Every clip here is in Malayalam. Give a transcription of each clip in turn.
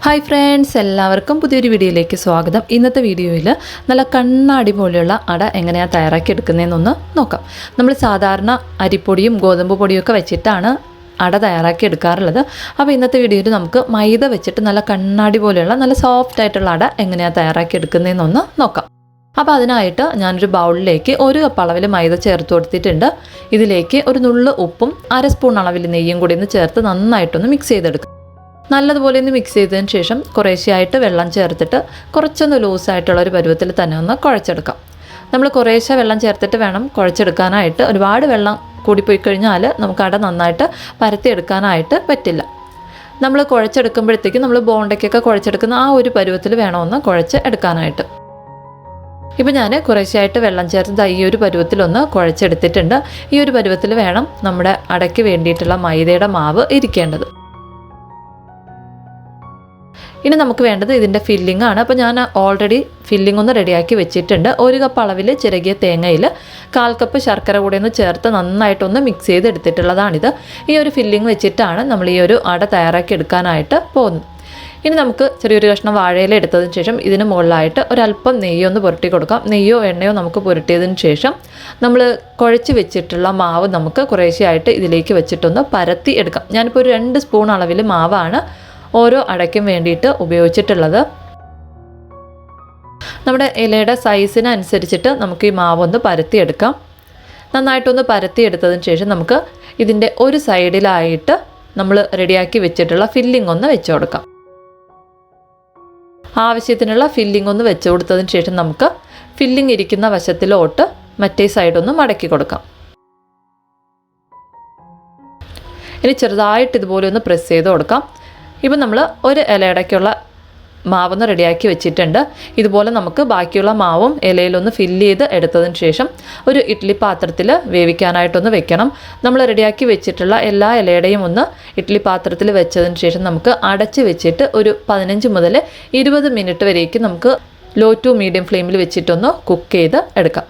ഹായ് ഫ്രണ്ട്സ്, എല്ലാവർക്കും പുതിയൊരു വീഡിയോയിലേക്ക് സ്വാഗതം. ഇന്നത്തെ വീഡിയോയിൽ നല്ല കണ്ണാടി പോലെയുള്ള അട എങ്ങനെയാണ് തയ്യാറാക്കി എടുക്കുന്നതെന്നൊന്ന് നോക്കാം. നമ്മൾ സാധാരണ അരിപ്പൊടിയും ഗോതമ്പ് പൊടിയൊക്കെ വെച്ചിട്ടാണ് അട തയ്യാറാക്കി എടുക്കാറുള്ളത്. അപ്പോൾ ഇന്നത്തെ വീഡിയോയിൽ നമുക്ക് മൈദ വെച്ചിട്ട് നല്ല കണ്ണാടി പോലെയുള്ള നല്ല സോഫ്റ്റ് ആയിട്ടുള്ള അട എങ്ങനെയാണ് തയ്യാറാക്കി എടുക്കുന്നതെന്നൊന്ന് നോക്കാം. അപ്പോൾ അതിനായിട്ട് ഞാനൊരു ബൗളിലേക്ക് 1 കപ്പ് അളവിൽ മൈദ ചേർത്ത് കൊടുത്തിട്ടുണ്ട്. ഇതിലേക്ക് ഒരു നുള്ളു ഉപ്പും 1/2 സ്പൂൺ അളവിൽ നെയ്യും കൂടി ഒന്ന് ചേർത്ത് നന്നായിട്ടൊന്ന് മിക്സ് ചെയ്തെടുക്കും. നല്ലതുപോലെ ഒന്ന് മിക്സ് ചെയ്തതിന് ശേഷം കുറേശ്ശെയായിട്ട് വെള്ളം ചേർത്തിട്ട് കുറച്ചൊന്ന് ലൂസായിട്ടുള്ളൊരു പരുവത്തിൽ തന്നെ ഒന്ന് കുഴച്ചെടുക്കാം. നമ്മൾ കുറേശ്ശെ വെള്ളം ചേർത്തിട്ട് വേണം കുഴച്ചെടുക്കാനായിട്ട്. ഒരുപാട് വെള്ളം കൂടിപ്പോയി കഴിഞ്ഞാൽ നമുക്ക് അട നന്നായിട്ട് പരത്തിയെടുക്കാനായിട്ട് പറ്റില്ല. നമ്മൾ കുഴച്ചെടുക്കുമ്പോഴത്തേക്കും നമ്മൾ ബോണ്ടയ്ക്കൊക്കെ കുഴച്ചെടുക്കുന്ന ആ ഒരു പരുവത്തിൽ വേണമെന്ന് കുഴച്ച് എടുക്കാനായിട്ട്. ഇപ്പോൾ ഞാൻ കുറേശ്ശെയായിട്ട് വെള്ളം ചേർത്ത് ഈ ഒരു പരുവത്തിലൊന്ന് കുഴച്ചെടുത്തിട്ടുണ്ട്. ഈ ഒരു പരുവത്തിൽ വേണം നമ്മുടെ അടയ്ക്ക് വേണ്ടിയിട്ടുള്ള മൈദയുടെ മാവ് ഇരിക്കേണ്ടത്. ഇനി നമുക്ക് വേണ്ടത് ഇതിൻ്റെ ഫില്ലിംഗ് ആണ്. അപ്പോൾ ഞാൻ ഓൾറെഡി ഫില്ലിംഗ് ഒന്ന് റെഡിയാക്കി വെച്ചിട്ടുണ്ട്. 1 കപ്പ് അളവിൽ ചിരകിയ തേങ്ങയിൽ 1/4 കപ്പ് ശർക്കര കൂടി ഒന്ന് ചേർത്ത് നന്നായിട്ടൊന്ന് മിക്സ് ചെയ്തെടുത്തിട്ടുള്ളതാണിത്. ഈ ഒരു ഫില്ലിംഗ് വെച്ചിട്ടാണ് നമ്മൾ ഈ ഒരു അട തയ്യാറാക്കി എടുക്കാനായിട്ട് പോകുന്നത്. ഇനി നമുക്ക് ചെറിയൊരു കഷ്ണം വാഴയില എടുത്തതിന് ശേഷം ഇതിന് മുകളിലായിട്ട് ഒരല്പം നെയ്യൊന്ന് പുരട്ടി കൊടുക്കാം. നെയ്യോ എണ്ണയോ നമുക്ക് പുരട്ടിയതിന് ശേഷം നമ്മൾ കുഴച്ച് വെച്ചിട്ടുള്ള മാവ് നമുക്ക് കുറേശ്ശെയായിട്ട് ഇതിലേക്ക് വെച്ചിട്ടൊന്ന് പരത്തി എടുക്കാം. ഞാനിപ്പോൾ ഒരു 2 സ്പൂൺ അളവിൽ മാവാണ് ഓരോ അടയ്ക്കും വേണ്ടിയിട്ട് ഉപയോഗിച്ചിട്ടുള്ളത്. നമ്മുടെ ഇലയുടെ സൈസിനനുസരിച്ചിട്ട് നമുക്ക് ഈ മാവൊന്ന് പരത്തിയെടുക്കാം. നന്നായിട്ടൊന്ന് പരത്തിയെടുത്തതിന് ശേഷം നമുക്ക് ഇതിൻ്റെ ഒരു സൈഡിലായിട്ട് നമ്മൾ റെഡിയാക്കി വെച്ചിട്ടുള്ള ഫില്ലിംഗ് ഒന്ന് വെച്ച് കൊടുക്കാം. ആവശ്യത്തിനുള്ള ഫില്ലിംഗ് ഒന്ന് വെച്ച് കൊടുത്തതിന് ശേഷം നമുക്ക് ഫില്ലിംഗ് ഇരിക്കുന്ന വശത്തിലോട്ട് മറ്റേ സൈഡൊന്ന് മടക്കി കൊടുക്കാം. ഇനി ചെറുതായിട്ട് ഇതുപോലെ ഒന്ന് പ്രസ് ചെയ്ത് കൊടുക്കാം. ഇപ്പം നമ്മൾ ഒരു ഇലയടയ്ക്കുള്ള മാവൊന്ന് റെഡിയാക്കി വെച്ചിട്ടുണ്ട്. ഇതുപോലെ നമുക്ക് ബാക്കിയുള്ള മാവും ഇലയിലൊന്ന് ഫില്ല് ചെയ്ത് എടുത്തതിന് ശേഷം ഒരു ഇഡ്ഡലി പാത്രത്തിൽ വേവിക്കാനായിട്ടൊന്ന് വെക്കണം. നമ്മൾ റെഡിയാക്കി വെച്ചിട്ടുള്ള എല്ലാ ഇലയുടെയും ഒന്ന് ഇഡ്ഡലി പാത്രത്തിൽ വെച്ചതിന് ശേഷം നമുക്ക് അടച്ച് വെച്ചിട്ട് ഒരു 15 മുതൽ 20 മിനിറ്റ് വരേക്കും നമുക്ക് ലോ ടു മീഡിയം ഫ്ലെയിമിൽ വെച്ചിട്ടൊന്ന് കുക്ക് ചെയ്ത് എടുക്കാം.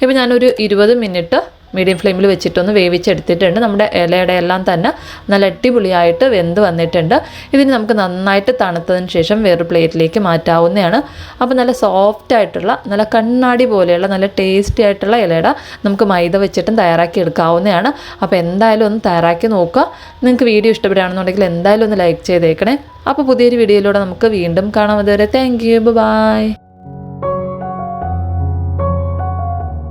ഇപ്പോൾ ഞാനൊരു 20 മിനിറ്റ് മീഡിയം ഫ്ലെയിമിൽ വെച്ചിട്ടൊന്ന് വേവിച്ചെടുത്തിട്ടുണ്ട്. നമ്മുടെ ഇലയുടെ എല്ലാം തന്നെ നല്ല അടിപൊളിയായിട്ട് വെന്ത് വന്നിട്ടുണ്ട്. ഇതിന് നമുക്ക് നന്നായിട്ട് തണുത്തതിന് ശേഷം വേറൊരു പ്ലേറ്റിലേക്ക് മാറ്റാവുന്നതാണ്. അപ്പോൾ നല്ല സോഫ്റ്റ് ആയിട്ടുള്ള നല്ല കണ്ണാടി പോലെയുള്ള നല്ല ടേസ്റ്റി ആയിട്ടുള്ള ഇലയുടെ നമുക്ക് മൈദ വെച്ചിട്ടും തയ്യാറാക്കി എടുക്കാവുന്നതാണ്. അപ്പോൾ എന്തായാലും ഒന്ന് തയ്യാറാക്കി നോക്കുക. നിങ്ങൾക്ക് വീഡിയോ ഇഷ്ടപ്പെടുകയാണെന്നുണ്ടെങ്കിൽ എന്തായാലും ഒന്ന് ലൈക്ക് ചെയ്തേക്കണേ. അപ്പോൾ പുതിയൊരു വീഡിയോയിലൂടെ നമുക്ക് വീണ്ടും കാണാം. അതുവരെ താങ്ക് യു, ബൈ.